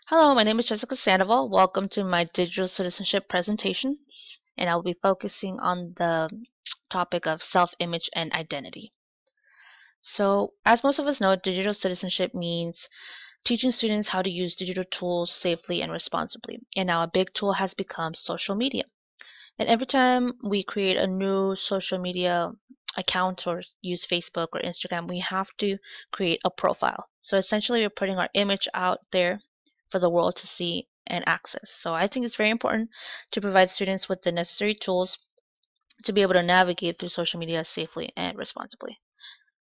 Hello, my name is Jessica Sandoval. Welcome to my digital citizenship presentation, and I'll be focusing on the topic of self-image and identity. So, as most of us know, digital citizenship means teaching students how to use digital tools safely and responsibly. And now a big tool has become social media. And every time we create a new social media account or use Facebook or Instagram, we have to create a profile. So essentially, we're putting our image out there for the world to see and access. So I think it's very important to provide students with the necessary tools to be able to navigate through social media safely and responsibly.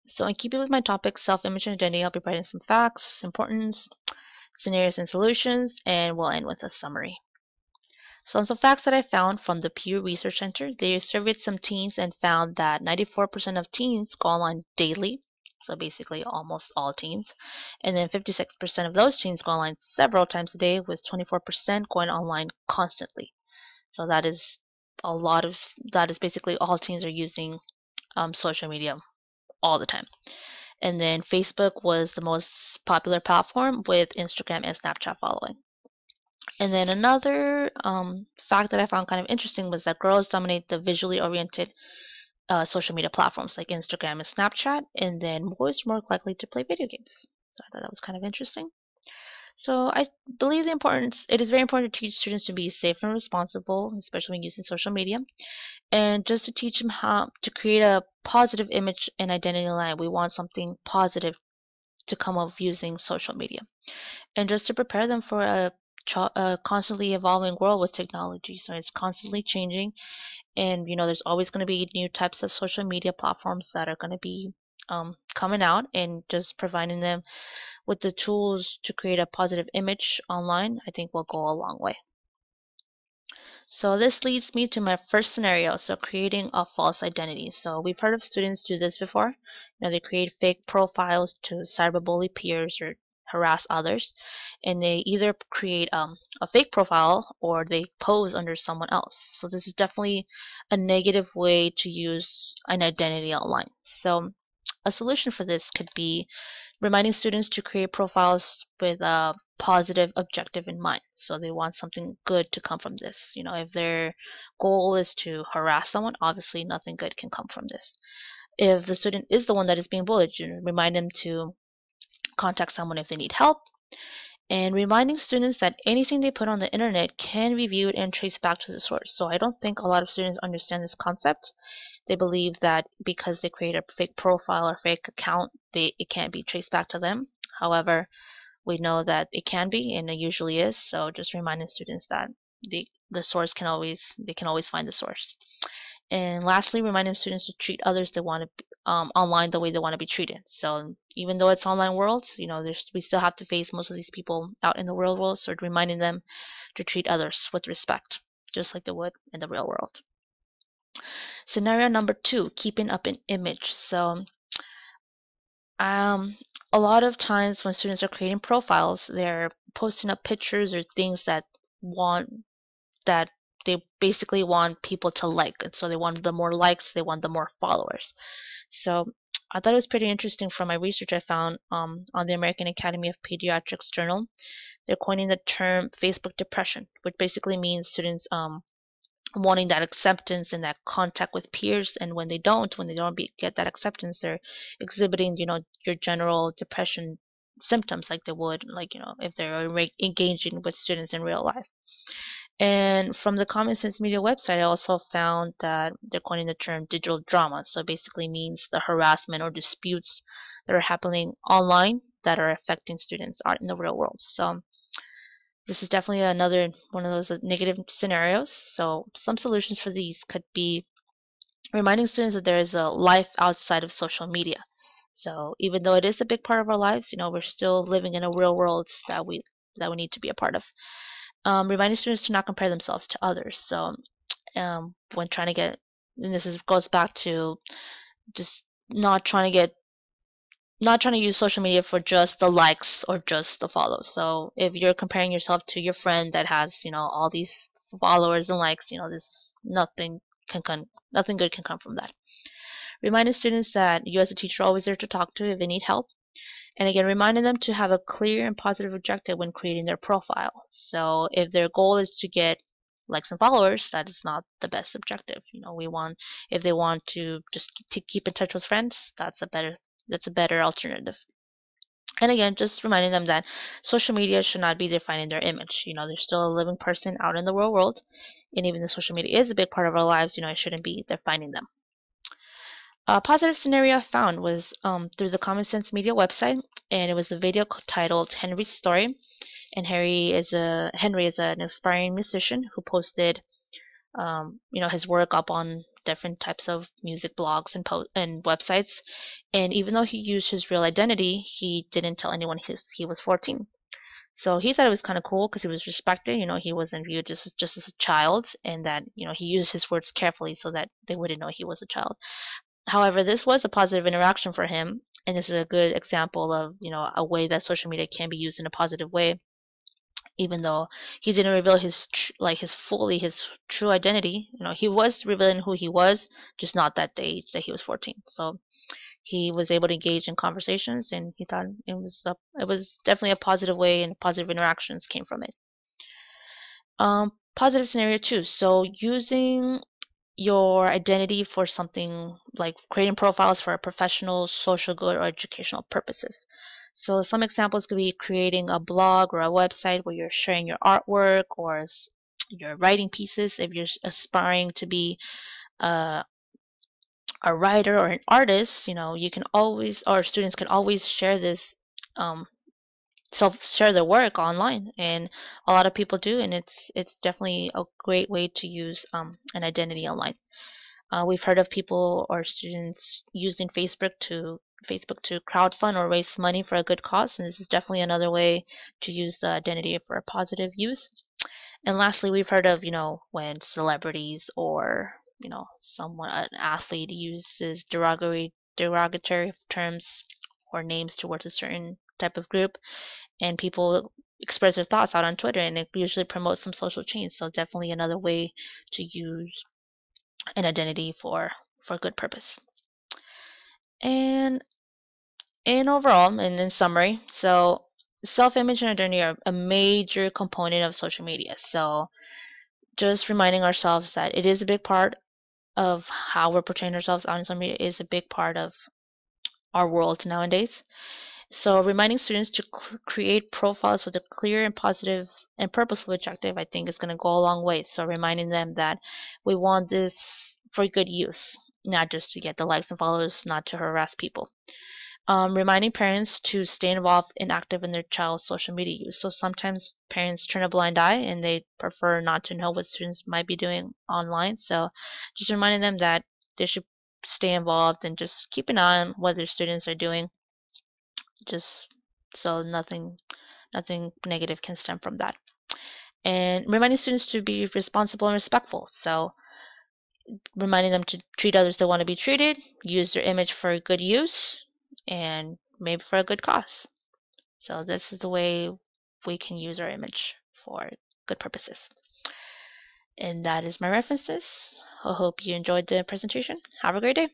So in keeping with my topic, self-image and identity, I'll be providing some facts, importance, scenarios and solutions, and we'll end with a summary. Some facts that I found from the Pew Research Center, they surveyed some teens and found that 94% of teens go online daily, so basically almost all teens, and then 56% of those teens go online several times a day, with 24% going online constantly. So that is basically all teens are using social media all the time. And then Facebook was the most popular platform, with Instagram and Snapchat following. And then another fact that I found kind of interesting was that girls dominate the visually oriented social media platforms like Instagram and Snapchat, and then boys were more likely to play video games. So I thought that was kind of interesting. So I believe it is very important to teach students to be safe and responsible, especially when using social media, and just to teach them how to create a positive image and identity line. We want something positive to come of using social media, and just to prepare them for a constantly evolving world with technology. So it's constantly changing, and there's always going to be new types of social media platforms that are going to be coming out, and just providing them with the tools to create a positive image online, I think will go a long way. So this leads me to my first scenario, so creating a false identity. So we've heard of students do this before. They create fake profiles to cyberbully peers or harass others, and they either create a fake profile or they pose under someone else. So this is definitely a negative way to use an identity online. So a solution for this could be reminding students to create profiles with a positive objective in mind. So they want something good to come from this. If their goal is to harass someone, obviously nothing good can come from this. If the student is the one that is being bullied, remind them to contact someone if they need help. And reminding students that anything they put on the internet can be viewed and traced back to the source. So I don't think a lot of students understand this concept. They believe that because they create a fake profile or fake account, it can't be traced back to them. However, we know that it can be, and it usually is. So just reminding students that the source they can always find the source. And lastly, reminding students to treat others they want to online the way they want to be treated. So even though it's online world, we still have to face most of these people out in the real world. So reminding them to treat others with respect, just like they would in the real world. Scenario number two, keeping up an image. So um, a lot of times when students are creating profiles, they're posting up pictures or things want that they basically want people to like, and so they want the more likes, they want the more followers. So I thought it was pretty interesting from my research I found on the American Academy of Pediatrics journal. They're coining the term Facebook depression, which basically means students wanting that acceptance and that contact with peers, and when they don't get that acceptance, they're exhibiting your general depression symptoms, like they would, like if they're engaging with students in real life. And from the Common Sense Media website, I also found that they're coining the term digital drama. So it basically means the harassment or disputes that are happening online that are affecting students out in the real world. So this is definitely another one of those negative scenarios. So some solutions for these could be reminding students that there is a life outside of social media. So even though it is a big part of our lives, we're still living in a real world that we need to be a part of. Reminding students to not compare themselves to others. So when trying to get, and goes back to just not trying to get not trying to use social media for just the likes or just the follows. So if you're comparing yourself to your friend that has, all these followers and likes, this nothing good can come from that. Reminding students that you as a teacher are always there to talk to if they need help, And again, reminding them to have a clear and positive objective when creating their profile. So if their goal is to get likes and followers, that is not the best objective. We want, if they want to just to keep in touch with friends, that's a better alternative. And again, just reminding them that social media should not be defining their image. They're still a living person out in the real world, and even though social media is a big part of our lives, it shouldn't be defining them. A positive scenario I found was through the Common Sense Media website, and it was a video titled Henry's Story. And Henry is an aspiring musician who posted his work up on different types of music blogs and websites. And even though he used his real identity, he didn't tell anyone he was 14. So he thought it was kind of cool because he was respected. He wasn't viewed just as a child, and that he used his words carefully so that they wouldn't know he was a child. However, this was a positive interaction for him, and this is a good example of a way that social media can be used in a positive way, even though he didn't reveal his true identity. He was revealing who he was, just not that the age that he was 14. So he was able to engage in conversations, and he thought it was definitely a positive way, and positive interactions came from it. Positive scenario two. So using your identity for something like creating profiles for a professional, social good, or educational purposes. So some examples could be creating a blog or a website where you're sharing your artwork or your writing pieces. If you're aspiring to be a, a writer or an artist, you can always, or students can always share this, um, share their work online, and a lot of people do, and it's definitely a great way to use an identity online. We've heard of people or students using Facebook to crowdfund or raise money for a good cause, and this is definitely another way to use the identity for a positive use. And lastly, we've heard of when celebrities or someone, an athlete, uses derogatory terms or names towards a certain type of group, and people express their thoughts out on Twitter, and it usually promotes some social change. So definitely another way to use an identity for good purpose. And overall, and in summary, so self-image and identity are a major component of social media. So just reminding ourselves that it is a big part of how we're portraying ourselves on social media, is a big part of our world nowadays. So reminding students to create profiles with a clear and positive and purposeful objective, I think, is going to go a long way. So reminding them that we want this for good use, not just to get the likes and followers, not to harass people. Reminding parents to stay involved and active in their child's social media use. So sometimes parents turn a blind eye and they prefer not to know what students might be doing online. So just reminding them that they should stay involved and just keep an eye on what their students are doing, just so nothing negative can stem from that. And reminding students to be responsible and respectful. So reminding them to treat others that want to be treated, use their image for good use, and maybe for a good cause. So this is the way we can use our image for good purposes. And that is my references. I hope you enjoyed the presentation. Have a great day.